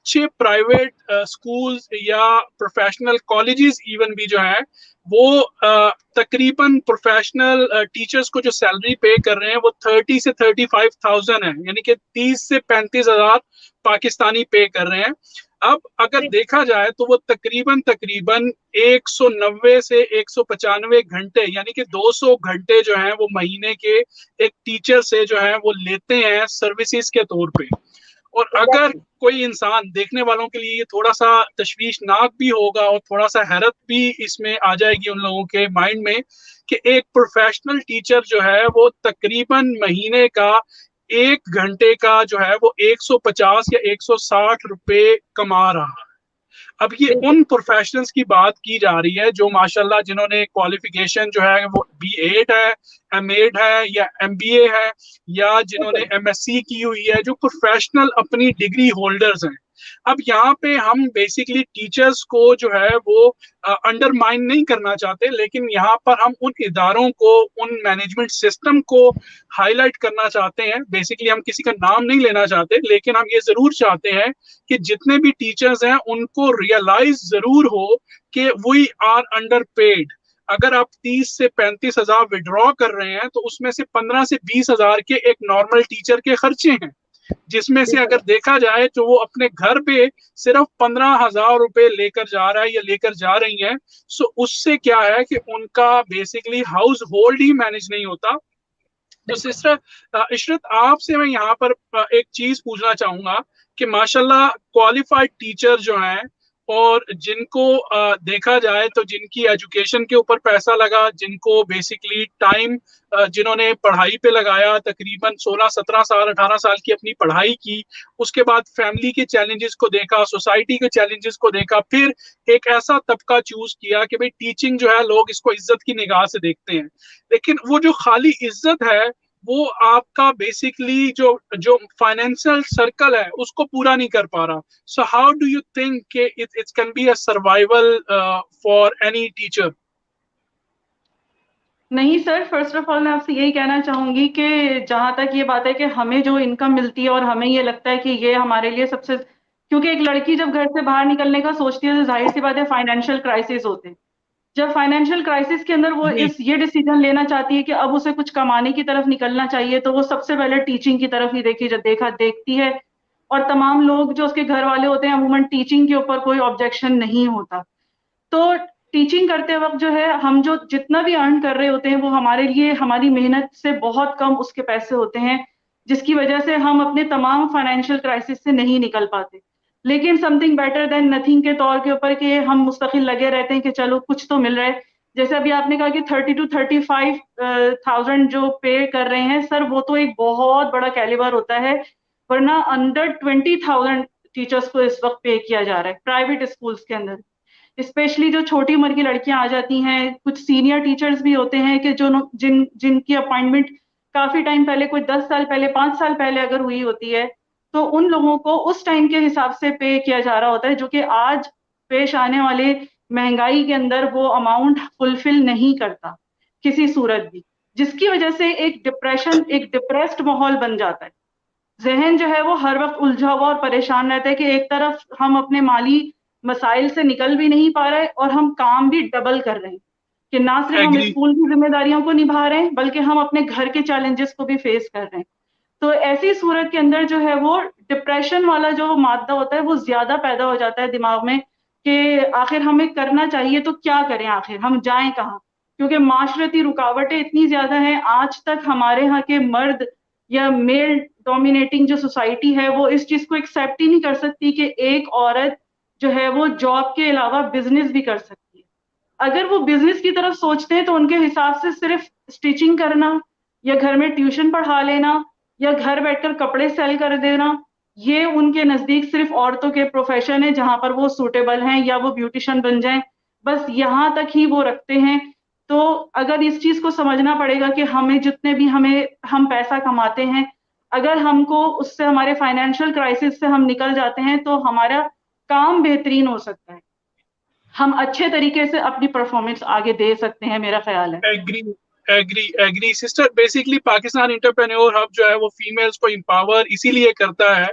अच्छे private schools या professional colleges even भी जो है वो तकरीबन प्रोफेशनल टीचर्स को जो सैलरी पे कर रहे हैं वो 30 से 35,000 है, यानी कि 30 से 35,000 पाकिस्तानी पे कर रहे हैं। अब अगर देखा जाए तो वो तकरीबन 190 से 195 घंटे यानी कि 200 घंटे जो हैं वो महीने के एक टीचर से जो है वो लेते हैं सर्विसेज के तौर पे। और अगर कोई इंसान, देखने वालों के लिए ये थोड़ा सा तशवीशनाक भी होगा और थोड़ा सा हैरत भी इसमें आ जाएगी उन लोगों के माइंड में कि एक प्रोफेशनल टीचर जो है वो तकरीबन महीने का 1 घंटे का जो है वो 150 या 160 रुपए कमा रहा है। अब ये उन प्रोफेशनल्स की बात की जा रही है जो माशाल्लाह जिन्होंने क्वालिफिकेशन जो है वो B.Ed है, M.Ed है या MBA है या जिन्होंने MSc की हुई है, जो प्रोफेशनल अपनी डिग्री होल्डर्स हैं। अब यहाँ पे हम बेसिकली टीचर्स को जो है वो अंडरमाइन नहीं करना चाहते, लेकिन यहाँ पर हम उन इदारों को, उन मैनेजमेंट सिस्टम को हाईलाइट करना चाहते हैं। बेसिकली हम किसी का नाम नहीं लेना चाहते, लेकिन हम ये जरूर चाहते हैं कि जितने भी टीचर्स हैं उनको रियलाइज जरूर हो कि वी आर अंडर पेड। अगर आप 30 से 35,000 विड्रॉ कर रहे हैं तो उसमें से 15 से 20,000 के एक नॉर्मल टीचर के खर्चे हैं, जिसमें से अगर देखा जाए तो वो अपने घर पे सिर्फ 15,000 रुपए लेकर जा रहा है या लेकर जा रही है। सो उससे क्या है कि उनका बेसिकली हाउस होल्ड ही मैनेज नहीं होता। तो सिस्टर इशरत, आपसे मैं यहाँ पर एक चीज पूछना चाहूंगा कि माशाल्लाह क्वालिफाइड टीचर जो हैं और जिनको देखा जाए तो जिनकी एजुकेशन के ऊपर पैसा लगा, जिनको बेसिकली टाइम जिन्होंने पढ़ाई पे लगाया, तकरीबन 16, 17 साल, 18 साल की अपनी पढ़ाई की, उसके बाद फैमिली के चैलेंजेस को देखा, सोसाइटी के चैलेंजेस को देखा, फिर एक ऐसा तबका चूज किया कि भाई टीचिंग जो है लोग इसको इज्जत की निगाह से देखते हैं, लेकिन वो जो खाली इज्जत है वो आपका बेसिकली जो जो फाइनेंशियल सर्कल है उसको पूरा नहीं कर पा रहा। So how do you think it can be a survival for any teacher? नहीं सर, फर्स्ट ऑफ ऑल मैं आपसे यही कहना चाहूंगी कि जहां तक ये बात है कि हमें जो इनकम मिलती है और हमें ये लगता है कि ये हमारे लिए सबसे, क्योंकि एक लड़की जब घर से बाहर निकलने का सोचती है तो जाहिर सी बात है फाइनेंशियल क्राइसिस होते हैं। जब फाइनेंशियल क्राइसिस के अंदर वो ये डिसीजन लेना चाहती है कि अब उसे कुछ कमाने की तरफ निकलना चाहिए, तो वो सबसे पहले टीचिंग की तरफ ही देखती है। और तमाम लोग जो उसके घर वाले होते हैं अमूमन टीचिंग के ऊपर कोई ऑब्जेक्शन नहीं होता। तो टीचिंग करते वक्त जो है हम जो जितना भी अर्न कर रहे होते हैं वो हमारे लिए हमारी मेहनत से बहुत कम उसके पैसे होते हैं, जिसकी वजह से हम अपने तमाम फाइनेंशियल क्राइसिस से नहीं निकल पाते। लेकिन समथिंग बेटर देन नथिंग के तौर के ऊपर कि हम मुस्तकिल लगे रहते हैं कि चलो कुछ तो मिल रहा है। जैसे अभी आपने कहा कि 30 to 35,000 जो पे कर रहे हैं सर, वो तो एक बहुत बड़ा कैलिबर होता है, वरना अंडर 20,000 टीचर्स को इस वक्त पे किया जा रहा है प्राइवेट स्कूल्स के अंदर। स्पेशली जो छोटी उम्र की लड़कियां आ जाती हैं, कुछ सीनियर टीचर्स भी होते हैं कि जो जिनकी अपॉइंटमेंट काफी टाइम पहले, कोई 10 साल पहले, 5 साल पहले अगर हुई होती है, तो उन लोगों को उस टाइम के हिसाब से पे किया जा रहा होता है, जो कि आज पेश आने वाले महंगाई के अंदर वो अमाउंट फुलफिल नहीं करता किसी सूरत भी, जिसकी वजह से एक डिप्रेस्ड माहौल बन जाता है। जहन जो है वो हर वक्त उलझा हुआ और परेशान रहता है कि एक तरफ हम अपने माली मसाइल से निकल भी नहीं पा रहे और हम काम भी डबल कर रहे हैं कि ना सिर्फ हम स्कूल की जिम्मेदारियों को निभा रहे हैं बल्कि हम अपने घर के चैलेंजेस को भी फेस कर रहे हैं। तो ऐसी सूरत के अंदर जो है वो डिप्रेशन वाला जो मादा होता है वो ज्यादा पैदा हो जाता है दिमाग में कि आखिर हमें करना चाहिए तो क्या करें, आखिर हम जाएं कहाँ, क्योंकि माशरती रुकावटें इतनी ज्यादा हैं। आज तक हमारे यहाँ के मर्द या मेल डोमिनेटिंग जो सोसाइटी है वो इस चीज को एक्सेप्ट ही नहीं कर सकती कि एक औरत जो है वो जॉब के अलावा बिजनेस भी कर सकती है। अगर वो बिजनेस की तरफ सोचते हैं तो उनके हिसाब से सिर्फ स्टिचिंग करना या घर में ट्यूशन पढ़ा लेना या घर बैठकर कपड़े सेल कर देना, ये उनके नजदीक सिर्फ औरतों के प्रोफेशन है जहां पर वो सूटेबल हैं, या वो ब्यूटिशियन बन जाएं, बस यहाँ तक ही वो रखते हैं। तो अगर इस चीज को समझना पड़ेगा कि हमें जितने भी हम पैसा कमाते हैं, अगर हमको उससे हमारे फाइनेंशियल क्राइसिस से हम निकल जाते हैं तो हमारा काम बेहतरीन हो सकता है, हम अच्छे तरीके से अपनी परफॉर्मेंस आगे दे सकते हैं, मेरा ख्याल है। Agree sister. Basically Pakistan entrepreneur hub जो है वो फीमेल्स को एम्पावर इसीलिए करता है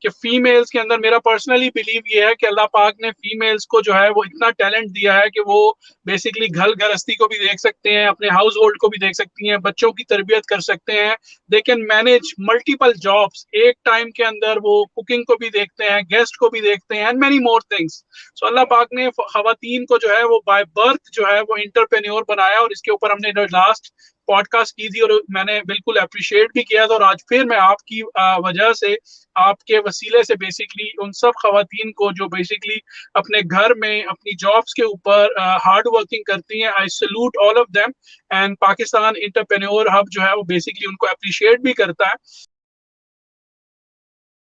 کہ فیمیلز کے اندر میرا پرسنلی بلیو یہ ہے کہ اللہ پاک نے فیمیلز کو جو ہے وہ اتنا ٹیلنٹ دیا ہے کہ وہ بیسکلی گھر گرہستی کو بھی دیکھ سکتے ہیں, اپنے ہاؤس ہولڈ کو بھی دیکھ سکتی ہیں, بچوں کی تربیت کر سکتے ہیں, they can manage multiple jobs ایک ٹائم کے اندر, وہ کوکنگ کو بھی دیکھتے ہیں, گیسٹ کو بھی دیکھتے ہیں, اینڈ مینی مور تھنگس. سو اللہ پاک نے خواتین کو جو ہے وہ بائی برتھ جو ہے وہ انٹرپرینیور بنایا, اور اس کے اوپر ہم نے لاسٹ پوڈ کاسٹ کی تھی اور میں نے بالکل اپریشیٹ بھی کیا تھا, اور آج پھر میں آپ کی وجہ سے, آپ کے وسیلے سے بیسکلی ان سب خواتین کو جو بیسکلی اپنے گھر میں اپنی جابس کے اوپر ہارڈ ورکنگ کرتی ہیں, I salute all of them, and Pakistan entrepreneur hub جو ہے وہ بیسکلی ان کو اپریشیٹ بھی کرتا ہے.